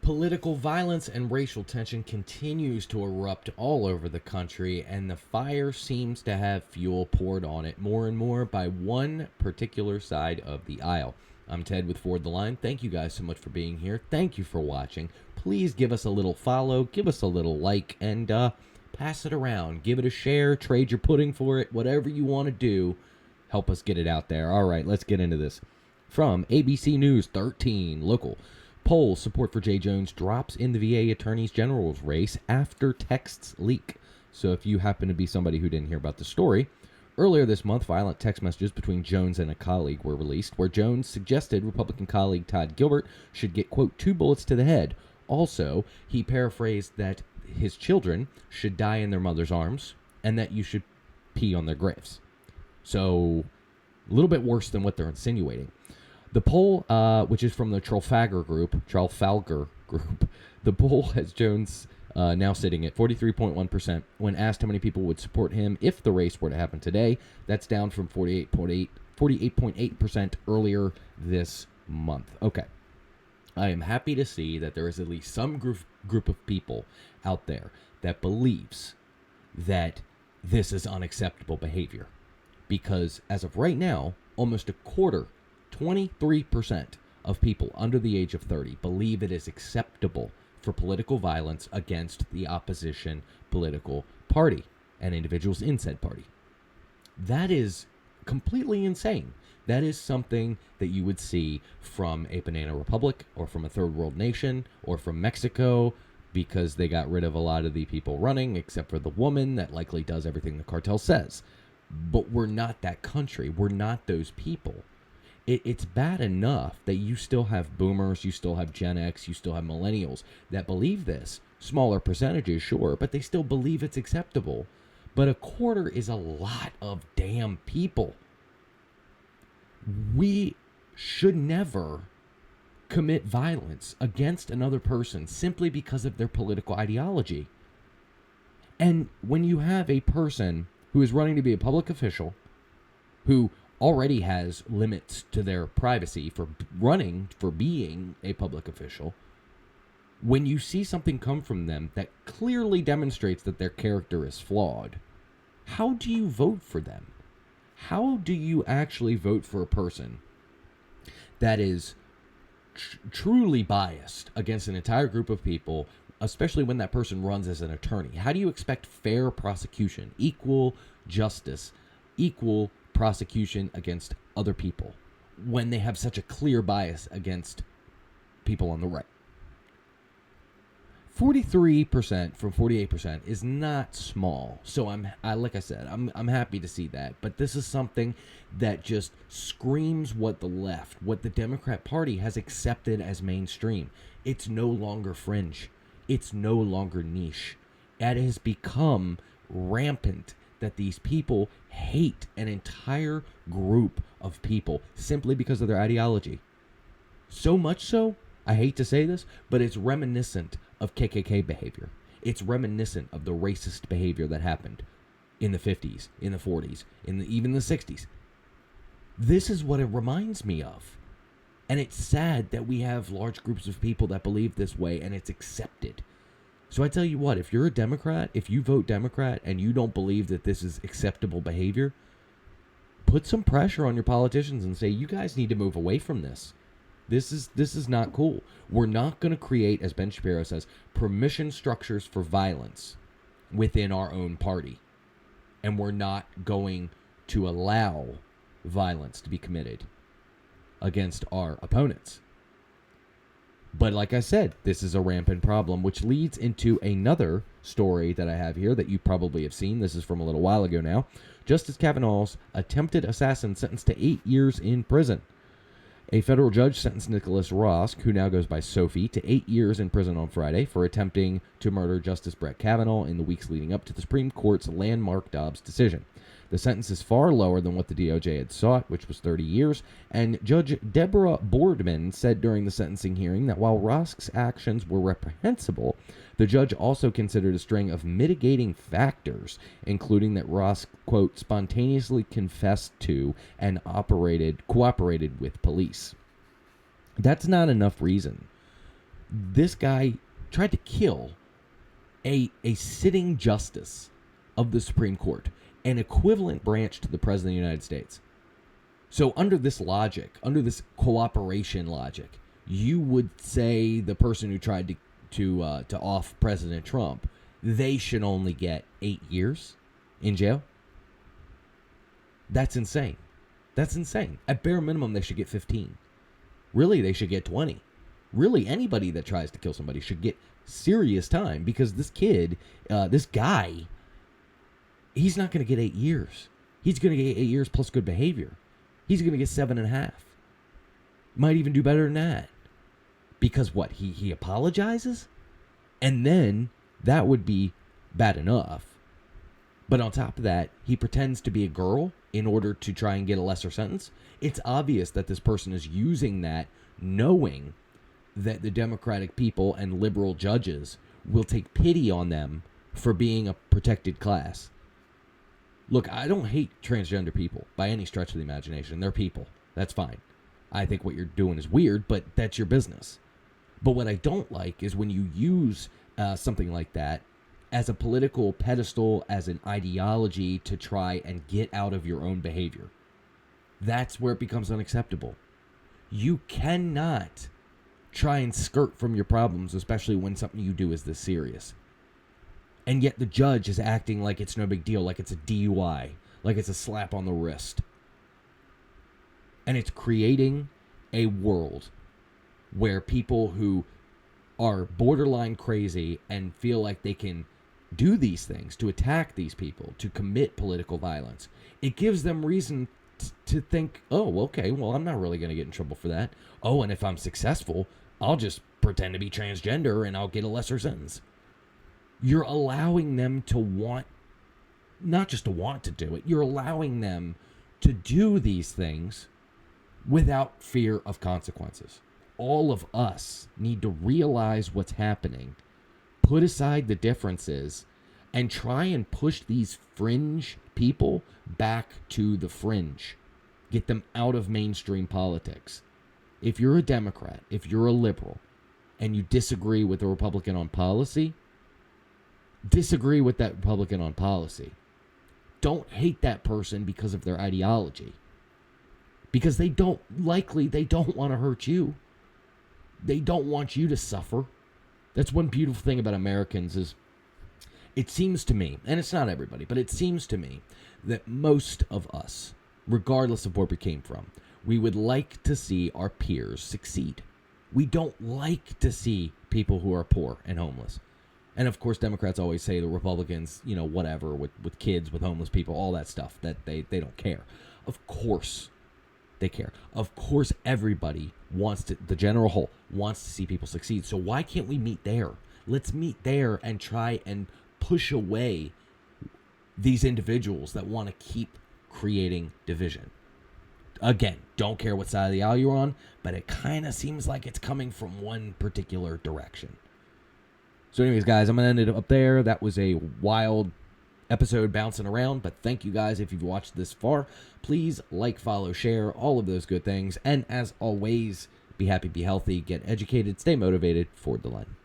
Political violence and racial tension continues to erupt all over the country, and the fire seems to have fuel poured on it more and more by one particular side of the aisle. I'm Ted with Ford the Line. Thank you guys so much for being here. Thank you for watching. Please give us a little follow, give us a little like, and pass it around. Give it a share, trade your pudding for it, whatever you want to do. Help us get it out there. All right, let's get into this. From ABC News 13, local. Polls support for Jay Jones drops in the VA Attorney General's race after texts leak. So if you happen to be somebody who didn't hear about the story, earlier this month, violent text messages between Jones and a colleague were released, where Jones suggested Republican colleague Todd Gilbert should get, quote, 2 bullets to the head. Also, he paraphrased that his children should die in their mother's arms and that you should pee on their graves. So, a little bit worse than what they're insinuating. The poll, which is from the Trafalgar Group, the poll has Jones now sitting at 43.1%. When asked how many people would support him if the race were to happen today, that's down from 48.8% earlier this month. Okay. I am happy to see that there is at least some group of people out there that believes that this is unacceptable behavior. Because as of right now, almost a quarter, 23% of people under the age of 30 believe it is acceptable for political violence against the opposition political party and individuals in said party. That is completely insane. That is something that you would see from a banana republic or from a third world nation or from Mexico, because they got rid of a lot of the people running, except for the woman that likely does everything the cartel says. But we're not that country. We're not those people. It's bad enough that you still have boomers, you still have Gen X, you still have millennials that believe this. Smaller percentages, sure, but they still believe it's acceptable. But a quarter is a lot of damn people. We should never commit violence against another person simply because of their political ideology. And when you have a person who is running to be a public official, who already has limits to their privacy for being a public official, when you see something come from them that clearly demonstrates that their character is flawed, how do you vote for them? How do you actually vote for a person that is truly biased against an entire group of people, especially when that person runs as an attorney? How do you expect fair prosecution, equal justice, equal prosecution against other people when they have such a clear bias against people on the right? 43% from 48% is not small. So like I said, I'm happy to see that. But this is something that just screams what the Democrat Party has accepted as mainstream. It's no longer fringe. It's no longer niche. It has become rampant that these people hate an entire group of people simply because of their ideology. So much so, I hate to say this, but it's reminiscent of KKK behavior. It's reminiscent of the racist behavior that happened in the 50s, in the 40s, even the 60s. This is what it reminds me of. And it's sad that we have large groups of people that believe this way and it's accepted. So I tell you what, if you're a Democrat, if you vote Democrat and you don't believe that this is acceptable behavior, put some pressure on your politicians and say, you guys need to move away from this. This is not cool. We're not going to create, as Ben Shapiro says, permission structures for violence within our own party. And we're not going to allow violence to be committed against our opponents. But like I said, this is a rampant problem, which leads into another story that I have here that you probably have seen. This is from a little while ago now. Justice Kavanaugh's attempted assassin sentenced to 8 years in prison. A federal judge sentenced Nicholas Rosk, who now goes by Sophie, to 8 years in prison on Friday for attempting to murder Justice Brett Kavanaugh in the weeks leading up to the Supreme Court's landmark Dobbs decision. The sentence is far lower than what the DOJ had sought, which was 30 years, and Judge Deborah Boardman said during the sentencing hearing that while Rosk's actions were reprehensible, the judge also considered a string of mitigating factors, including that Rosk, quote, spontaneously confessed to and cooperated with police. That's not enough reason This guy tried to kill a sitting justice of the Supreme Court, an equivalent branch to the President of the United States. So under this logic, under this cooperation logic, you would say the person who tried to off President Trump, they should only get 8 years in jail? That's insane. That's insane. At bare minimum, they should get 15. Really, they should get 20. Really, anybody that tries to kill somebody should get serious time, because this kid, this guy, he's not going to get 8 years. He's going to get 8 years plus good behavior. He's going to get 7.5. Might even do better than that. Because what? He apologizes? And then that would be bad enough. But on top of that, he pretends to be a girl in order to try and get a lesser sentence. It's obvious that this person is using that, knowing that the Democratic people and liberal judges will take pity on them for being a protected class. Look, I don't hate transgender people by any stretch of the imagination. They're people. That's fine. I think what you're doing is weird, but that's your business. But what I don't like is when you use something like that as a political pedestal, as an ideology to try and get out of your own behavior. That's where it becomes unacceptable. You cannot try and skirt from your problems, especially when something you do is this serious. And yet the judge is acting like it's no big deal, like it's a DUI, like it's a slap on the wrist. And it's creating a world where people who are borderline crazy and feel like they can do these things, to attack these people, to commit political violence, it gives them reason to think, oh, okay, well, I'm not really going to get in trouble for that. Oh, and if I'm successful, I'll just pretend to be transgender and I'll get a lesser sentence. You're allowing them to want, not just to want to do it, you're allowing them to do these things without fear of consequences. All of us need to realize what's happening, put aside the differences, and try and push these fringe people back to the fringe. Get them out of mainstream politics. If you're a Democrat, if you're a liberal, and you disagree with a Republican on policy, disagree with that Republican on policy. Don't hate that person because of their ideology. Because they don't want to hurt you. They don't want you to suffer. That's one beautiful thing about Americans is, it seems to me, and it's not everybody, but it seems to me that most of us, regardless of where we came from, we would like to see our peers succeed. We don't like to see people who are poor and homeless. And of course, Democrats always say the Republicans, whatever, with kids, with homeless people, all that stuff, that they don't care. Of course they care. Of course everybody wants to, the general whole, wants to see people succeed. So why can't we meet there? Let's meet there and try and push away these individuals that want to keep creating division. Again, don't care what side of the aisle you're on, but it kind of seems like it's coming from one particular direction. So anyways, guys, I'm going to end it up there. That was a wild episode bouncing around, but thank you guys if you've watched this far. Please like, follow, share, all of those good things. And as always, be happy, be healthy, get educated, stay motivated, forward the line.